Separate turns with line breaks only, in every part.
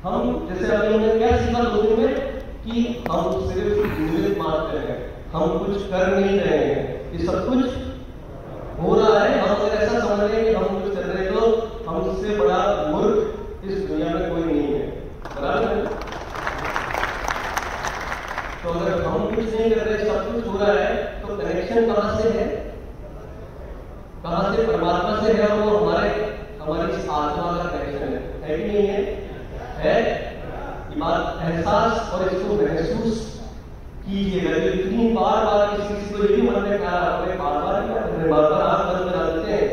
हम जैसे अभी हमने क्या सीखा 2 दिन में कि हम सिर्फ निमित्त मात्र हैं, हम कुछ कर नहीं रहे हैं, ये सब कुछ हो रहा है। हम अगर ऐसा समझ रहे हैं कि हम कुछ कर रहे हैं तो हमसे बड़ा मूर्ख इस दुनिया में कोई नहीं है, बराबर है? तो अगर हम कुछ नहीं कर रहे, सब कुछ हो रहा है, तो कनेक्शन कहां से है? कहां से? परमात्मा से है। वो हमारी इस आत्मा का कनेक्शन है कि नहीं है? है। ये बात एहसास और इसको महसूस कीजिएगा। इतनी बार किसी को ये भी मन में कहा, हमें बार आंख बंद करा देते हैं,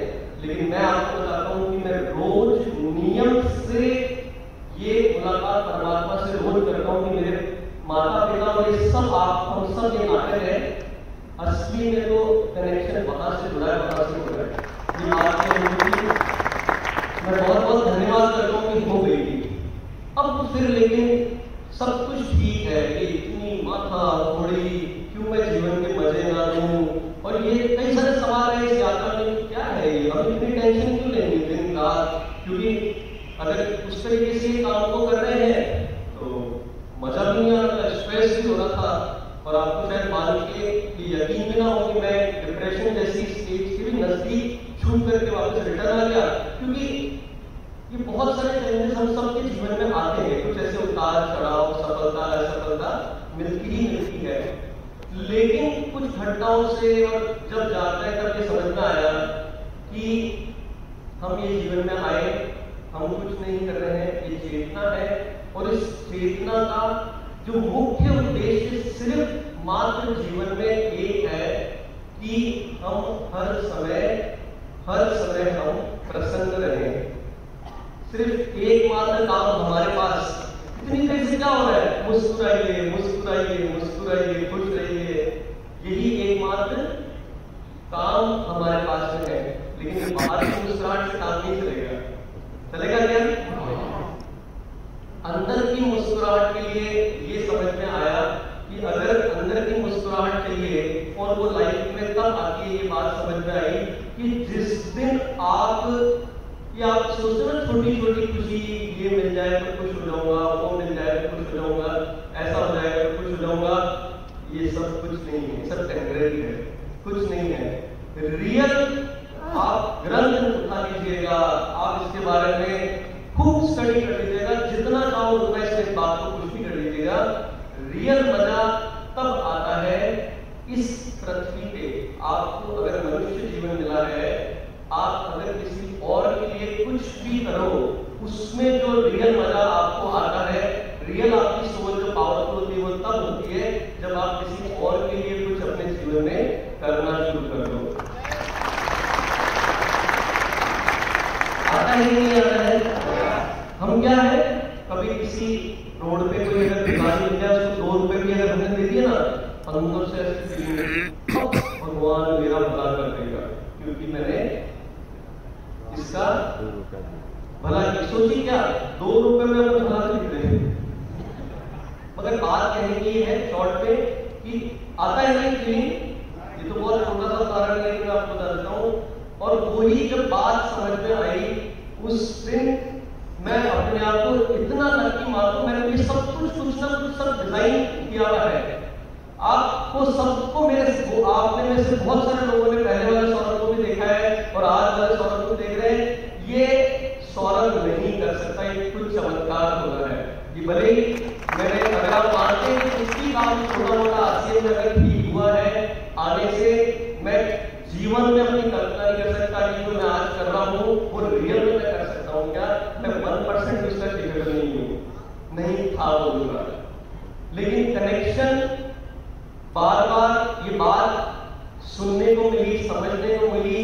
लेकिन मैं आपको बताता हूं कि मैं रोज नियम से ये मुलाकात परमात्मा से रोज करता हूं कि मेरे माता पिता और ये सब हम सब ये नाटक है, असली में तो कनेक्शन वहां से जुड़ा है, वहां से जुड़ा है। ये आपके मैं बहुत बहुत धन्यवाद करता हूं कि हो गई। अब फिर लेकिन सब कुछ ठीक है, ये इतनी माथा थोड़ी, क्यों मैं जीवन के मजे ना लूं, और ये कई सारे सवाल है इस यात्रा में। क्या है ये, हम इतनी टेंशन क्यों लेंगे दिन रात? क्योंकि अगर उस तरीके से काम को कर रहे हैं तो मजा भी नहीं आ रहा, स्ट्रेस भी हो रहा था। और आपको शायद मान के यकीन भी ना हो कि मैं डिप्रेशन जैसी स्टेज के भी नजदीक छूट करके वापस रिटर्न आ गया, क्योंकि ये बहुत सारे चैलेंजेस हम सबके जीवन में आते हैं। कुछ ऐसे उतार चढ़ाव, सफलता असफलता मिलती ही मिलती है, लेकिन कुछ घटनाओं से और जब जाकर तब ये समझ में आया कि हम ये जीवन में आए, हम कुछ नहीं कर रहे हैं, ये चेतना है। और इस चेतना का जो मुख्य उद्देश्य सिर्फ मात्र जीवन में एक है कि हम हर समय हम प्रसन्न रहें। सिर्फ एकमात्र काम हमारे पास, इतनी देर से क्या हो रहा है? मुस्कुराइए मुस्कुराइए मुस्कुराइए, खुश रहिए, यही एकमात्र काम हमारे पास में है। लेकिन बाहर की मुस्कुराहट से काम नहीं चलेगा। चलेगा क्या? अंदर की मुस्कुराहट के लिए ये समझ में आया कि अगर अंदर की मुस्कुराहट चाहिए, और वो लाइफ में तब आके ये बात समझ में आई कि जिस दिन आप सोचते हो छोटी छोटी खुशी, ये मिल जाए तो खुश हो जाऊंगा, वो मिल जाए तो खुश हो जाऊंगा, ऐसा हो जाएगा तो खुश हो जाऊंगा, ये सब कुछ नहीं है, सब टेम्परेरी है, कुछ नहीं है। रियल आप ग्रंथ उठा लीजिएगा, आप इसके बारे में खूब स्टडी कर लीजिएगा, जितना चाहो उतना इस बात को कुछ भी कर लीजिएगा। रियल मजा तब आता है इस पृथ्वी पे आपको अगर मनुष्य जीवन मिला है, आप अगर किसी और के लिए कुछ भी करो, उसमें जो रियल मजा आपको आता है, रियल आपकी सोच जो पावरफुल होती है, वो तब होती है जब आप किसी और के लिए कुछ अपने जीवन में करना शुरू कर दो। आता ही नहीं आता है। हम क्या है, कभी किसी रोड पे कोई अगर दुकान मिल जाए, उसको 2 रुपए भी अगर हमने दे दिए ना, अंदर से ऐसी फीलिंग, भगवान मेरा भला कर देगा, क्योंकि मैंने इसका भला की सोची। क्या 2 रुपए में हम भला खरीद रहे हैं? मगर बात कहने की है शॉर्ट में कि आता है नहीं फीलिंग। ये तो बहुत छोटा सा उदाहरण है, मैं आपको बता देता हूँ। और वही जब बात समझ में आई, उस दिन मैं अपने आप को इतना लकी मानूं, मैंने ये सब कुछ ना कुछ सब डिजाइन किया हुआ है। आपको सबको आपने में से बहुत सारे लोगों ने पहले वाले सौरभ को भी देखा है और आज वाले सौरभ को देख रहे हैं। ये सौरभ नहीं कर सकता, ये कुछ चमत्कार हो रहा है। ये भले ही मैंने, अगर आप मानते हैं कि किसी काम छोटा मोटा आसियन अगर ठीक हुआ है आने से, मैं जीवन में अपनी कल्पना नहीं कर सकता कि जो मैं आज कर रहा हूं वो रियल में मैं कर सकता हूं क्या? मैं 1% उसका केपेबल नहीं हूं, नहीं था बोलूंगा। लेकिन कनेक्शन बार बार ये बात सुनने को मिली, समझने को मिली,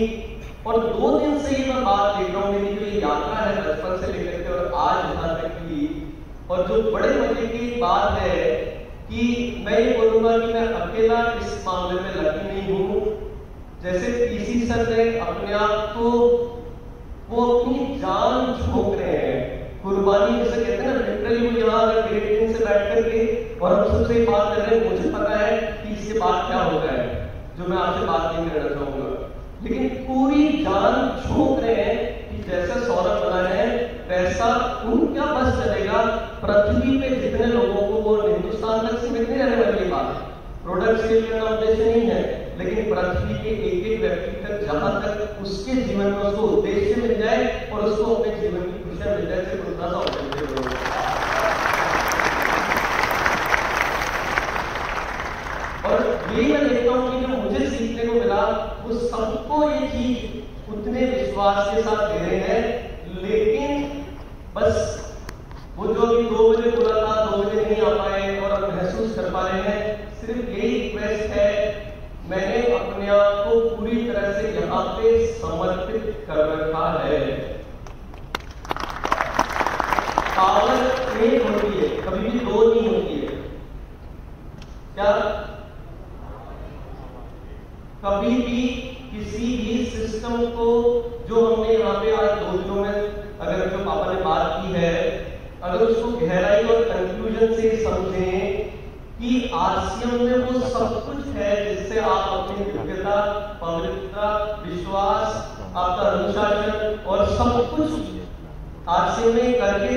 और 2 दिन से ये मैं बात देख रहा हूं। मेरी जो ये यात्रा है बचपन से लेकर के और आज यहां तक की, और जो बड़े मजे की बात है कि मैं ये बोलूंगा कि मैं अकेला इस मामले में लकी नहीं हूं। जैसे पीसी सर ने अपने आप को, वो अपनी जान झोंक रहे हैं, कुर्बानी जैसे कहते हैं ना, लिटरली वो यहाँ अगर मेरे से बैठ करके और हम सबसे बात कर रहे हैं, मुझे पता है कि इसके बाद क्या होता है, जो मैं आपसे बात नहीं करना चाहूंगा, लेकिन पूरी जान झोंक रहे हैं कि जैसा सौरभ बना है वैसा उनका बस चलेगा पृथ्वी पे जितने लोगों को, वो हिंदुस्तान तक सीमित नहीं रहने वाली बात, प्रोडक्ट सेल करना उद्देश्य नहीं है, लेकिन पृथ्वी के एक एक व्यक्ति तक जहां तक उसके जीवन में उसको उद्देश्य मिल जाए और उसको अपने जीवन की खुशियां मिल जाए, सिर्फ उतना सा उद्देश्य। और यही मैं देखता हूं कि जो मुझे सीखने को मिला, वो सबको ये चीज उतने विश्वास के साथ दे रहे हैं, लेकिन बस वो जो अभी 2 बजे बोला था 2 बजे नहीं आ पाए और अब महसूस कर पा रहे हैं, सिर्फ यही रिक्वेस्ट है, मैंने अपने आप को पूरी तरह से यहाँ पे समर्पित कर रखा है। पावर एक होती है, कभी भी 2 नहीं होती है। क्या कभी भी किसी भी सिस्टम को, जो हमने यहाँ पे आज 2 दिनों में अगर जो पापा ने बात की है, अगर उसको गहराई और कंक्लूजन से समझें कि आरसीएम में वो सब कुछ है जिससे आप अपनी योग्यता, पवित्रता, विश्वास, आपका अनुशासन और सब कुछ आरसीएम में करके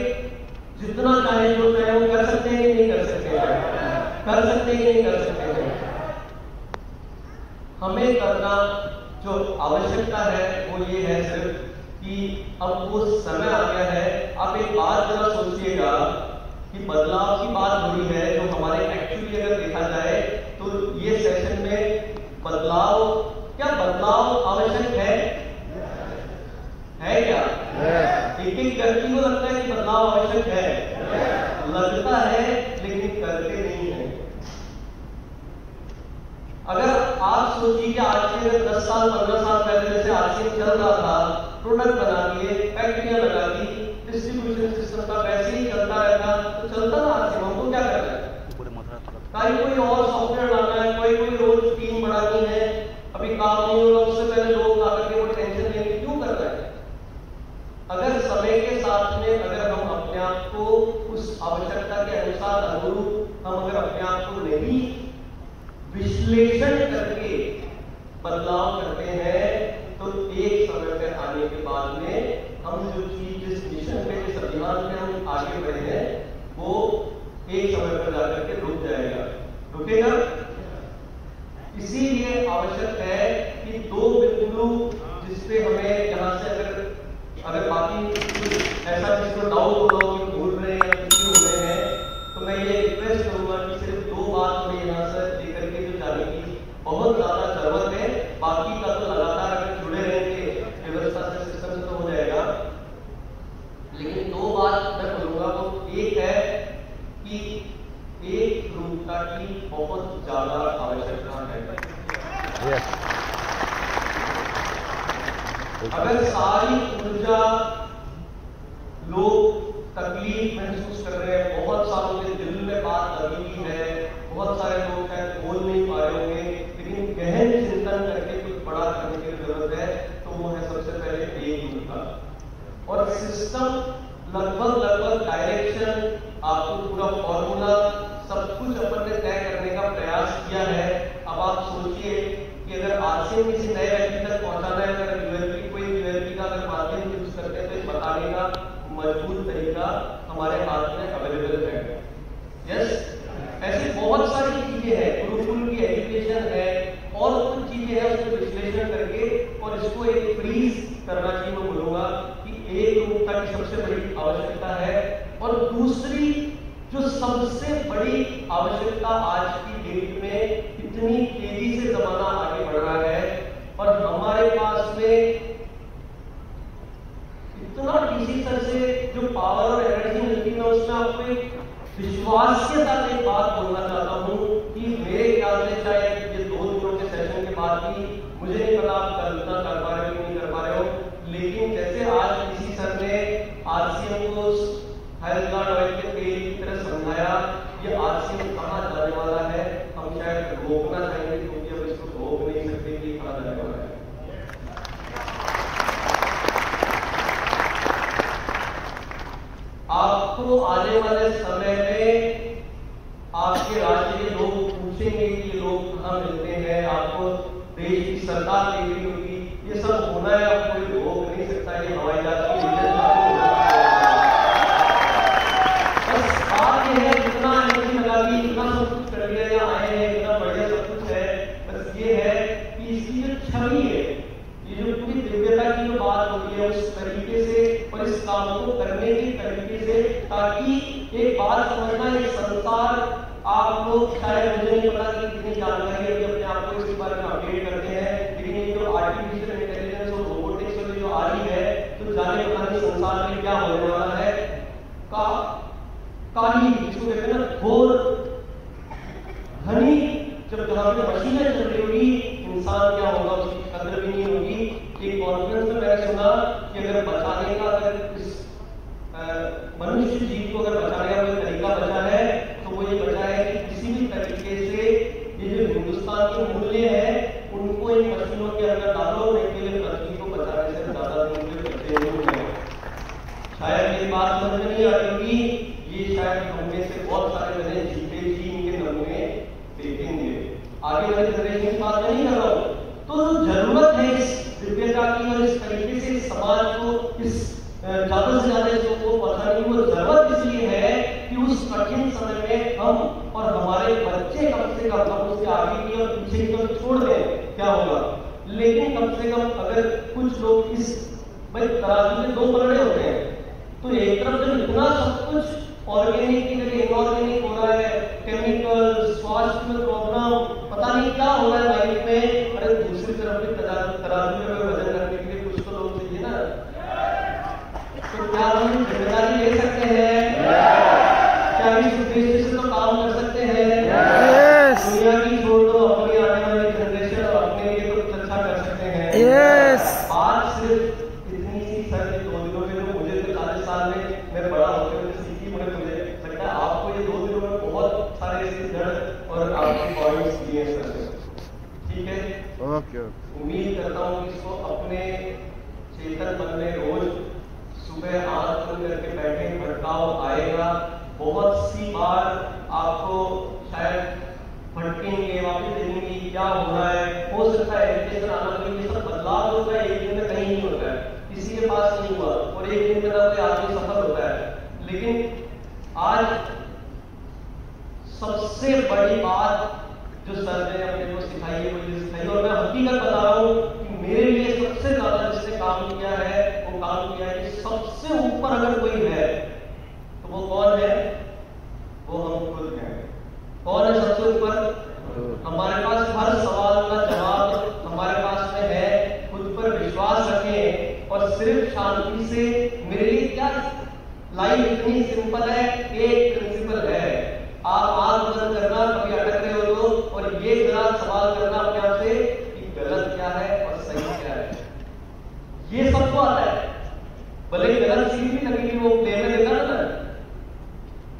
जितना चाहे जो चाहे वो कर सकते हैं कि नहीं कर सकते हैं, कर सकते हैं कि नहीं कर सकते हैं। हमें करना जो आवश्यकता है वो ये है सिर्फ कि अब वो समय आ गया है। आप एक बात जरा सोचिएगा कि बदलाव की बात हो रही है, जो हमारे एक्चुअली अगर देखा जाए तो ये सेशन में बदलाव, क्या बदलाव आवश्यक है क्या? एक एक व्यक्ति को लगता है कि बदलाव आवश्यक है, लगता है लेकिन करते नहीं है। अगर आप सोचिए कि आज से 10 साल 15 साल पहले जैसे आरसीएम चल रहा था, प्रोडक्ट बना दिए, फैक्ट्रियां लगा दी, डिस्ट्रीब्यूशन सिस्टम का वैसे ही चलता रहता तो चलता ना आरसीएम। हमको क्या करना है? कोई और सॉफ्टवेयर लाना है, कोई रोज टीम बढ़ानी है, अभी काम नहीं हो रहा उससे पहले लोग आकर के वो टेंशन लेंगे, क्यों कर रहे हैं? अगर समय के साथ में अगर हम अपने आप को उस आवश्यकता के अनुसार अनुरूप हम अगर अपने आप को नहीं विश्लेषण करके बदलाव करते हैं, तो एक समय पे आने के बाद में हम जो चीज, जिस मिशन पे, जिस अभियान में हम आगे बढ़े हैं, वो एक समय पर जाकर के रुक जाएगा, रुकेगा। इसीलिए आवश्यक है कि 2 बिंदु जिसपे हमें यहाँ से अगर बाकी ऐसा जिसको डाउट हो रहा हो कि भूल रहे हैं या कुछ हो रहे हैं, तो मैं ये रिक्वेस्ट करूंगा कि सिर्फ 2 बात हमें यहाँ से लेकर के जो जाने की बहुत ज्यादा जरूरत है। बाकी का तो लगातार अगर जुड़े रहेंगे व्यवस्था से, सिस्टम से, तो हो जाएगा। लेकिन 2 बात मैं बोलूंगा, वो एक है कि एक रूपता की बहुत ज्यादा आवश्यकता है। अगर सारी ऊर्जा लोग तकलीफ महसूस कर रहे हैं, बहुत सालों के दिल में बात लगी हुई है, बहुत सारे लोग शायद बोल नहीं पा रहे होंगे, लेकिन गहन चिंतन करके कुछ बड़ा करने की जरूरत है, तो वो है सबसे पहले एक रूपता। और सिस्टम लगभग डायरेक्शन, आपको पूरा फॉर्मूला सब कुछ अपन ने तय करने का प्रयास किया है। अब आप सोचिए कि अगर आरसीएम किसी नए व्यक्ति तक पहुंचाना है, अगर यूएलपी, कोई यूएलपी का अगर माध्यम यूज करते हैं, तो बताने का मजबूत तरीका हमारे हाथ में अवेलेबल है। यस, ऐसी बहुत सारी चीजें हैं, गुरुकुल की एजुकेशन है और कुछ चीजें हैं, उसको विश्लेषण करके और इसको एक फ्रीज करना चाहिए। मैं बोलूंगा कि एक रूपता की सबसे बड़ी आवश्यकता है। और दूसरी जो सबसे बड़ी आवश्यकता आज की डेट में, इतनी तेजी से जमाना आगे बढ़ रहा है और हमारे पास में इतना डिसीजन से जो पावर और एनर्जी मिलती है, उसमें आपको एक विश्वास के साथ एक बात बोलना चाहता हूं कि मेरे ख्याल से शायद ये 2 दिनों के सेशन के बाद भी, मुझे नहीं पता आप कल्पना कर पा रहे हो कि नहीं कर पा रहे हो, लेकिन जैसे आज किसी सर ने आरसीएम को हेल्थ गार्ड ऑयल के तेल की तरह समझाया, ये आरसीएम कहां जाने वाला है, हम शायद रोकना चाहेंगे, क्योंकि अब इसको रोक नहीं सकते कि कहां जाने वाला है। आपको आने वाले समय में आपके राज्य के लोग पूछेंगे कि लोग कहां मिलते हैं, आपको देश की सरकार दे रही होगी, ये सब होना है, अब कोई रोक नहीं सकता। ये हवाई जहाज की बस ताकि एक बात समझना, ये संसार, आप लोग शायद, मुझे नहीं पता कि कितनी जानकारी अभी अपने आप को इसके बारे में अपडेट करते हैं, लेकिन ये जो आर्टिफिशियल इंटेलिजेंस और रोबोटिक्स वाली जो आ रही है, तो जाने पता नहीं संसार में क्या होने वाला है। काली जिसको कहते हैं ना, घोर धनी, जब जहां पे मशीनें चल रही होगी, इंसान क्या होगा, उसकी कदर भी नहीं होगी। एक कॉन्फ्रेंस में मैंने सुना कि अगर बचाने का, अगर इस मनुष्य जीव को अगर बचाने का कोई तरीका बचा है, तो वो ये बचा है कि किसी भी तरीके से ये जो हिंदुस्तान के मूल्य है उनको इन मशीनों के अंदर डालो, नहीं तो ये पृथ्वी को बचाने से ज्यादा दिन के बच्चे नहीं हैं। शायद ये बात समझ में नहीं आ रही होगी, ये शायद हमने से बहुत सारे बने जीते जी इनके नमूने देखेंगे। आगे वाली जनरेशन की बात नहीं कर रहा हूं। तो जरूरत है इस दिव्यता की और इस तरीके से समाज को, इस ज्यादा से ज्यादा लोगों को पता नहीं, वो जरूरत इसलिए है कि उस कठिन समय में हम और हमारे बच्चे कम से कम, हम उसके आगे की और पीछे की तरफ छोड़ दें, क्या होगा। लेकिन कम से कम अगर कुछ लोग इस, भाई तराजू में दो पलड़े होते हैं, तो एक तरफ जब इतना सब कुछ ऑर्गेनिक की जगह इनऑर्गेनिक हो रहा है, केमिकल, स्वास्थ्य में प्रॉब्लम, पता नहीं क्या हो रहा है लाइफ में, अरे दूसरी तरफ भी तराजू में वजन करने के लिए कुछ तो लोग चाहिए ना। तो क्या हम जिम्मेदारी ले सकते हैं? क्या इस उद्देश्य से तो काम कर सकते हैं? दुनिया की छोड़ दो, अपनी आने वाली जनरेशन और अपने लिए कुछ अच्छा कर सकते हैं। आज सिर्फ इतनी सी सर 2 दिनों में, जो मुझे तो 40 साल में मैं बड़ा होकर के सीखी, मुझे लगता है आपको ये 2 दिनों में बहुत सारे जड़ और आपकी पॉइंट्स दिए सर। ठीक है,
ओके।
उम्मीद करता हूँ कि इसको अपने चेतन मन में रोज सुबह आंख बंद करके बैठे, भटकाव आएगा। बहुत सी बार आपको शायद भटकेंगे, वापस देखेंगे क्या हो रहा है। हो सकता है एजुकेशन आना, ये सब बदलाव होता है, एक दिन में कहीं नहीं होता है, किसी के पास नहीं हुआ, और एक दिन में ना कोई आदमी सफल होता है। लेकिन आज सबसे बड़ी बात जो सर ने अपने को सिखाई है, मुझे सिखाई, और मैं हकीकत बता रहा हूँ कि मेरे लिए सबसे ज्यादा जिसने काम किया है, वो काम किया है कि सबसे ऊपर अगर कोई है तो वो कौन है? वो हम खुद हैं। कौन है सबसे ऊपर? हमारे पास हर सवाल का जवाब हमारे पास में है। खुद पर विश्वास रखें और सिर्फ शांति से, मेरे लिए क्या लाइफ इतनी सिंपल है, एक प्रिंसिपल है, आप आंख बंद करना, कभी अटक रहे हो तो, और ये जरा सवाल करना अपने आप से कि गलत क्या है और सही क्या है। ये सबको आता है, भले गलत सीढ़ी भी लगी हुई, वो प्ले में देखा ना,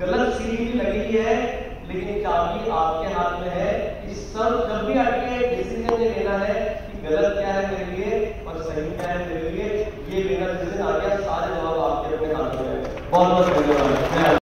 गलत सीढ़ी भी लगी है, लेकिन चाबी आपके हाथ में है। इस सब जब भी अटके डिसीजन ये लेना है कि गलत क्या है मेरे लिए और सही क्या है मेरे लिए, ये लेना डिसीजन आ गया, सारे जवाब आपके अपने हाथ में है। बहुत बहुत धन्यवाद।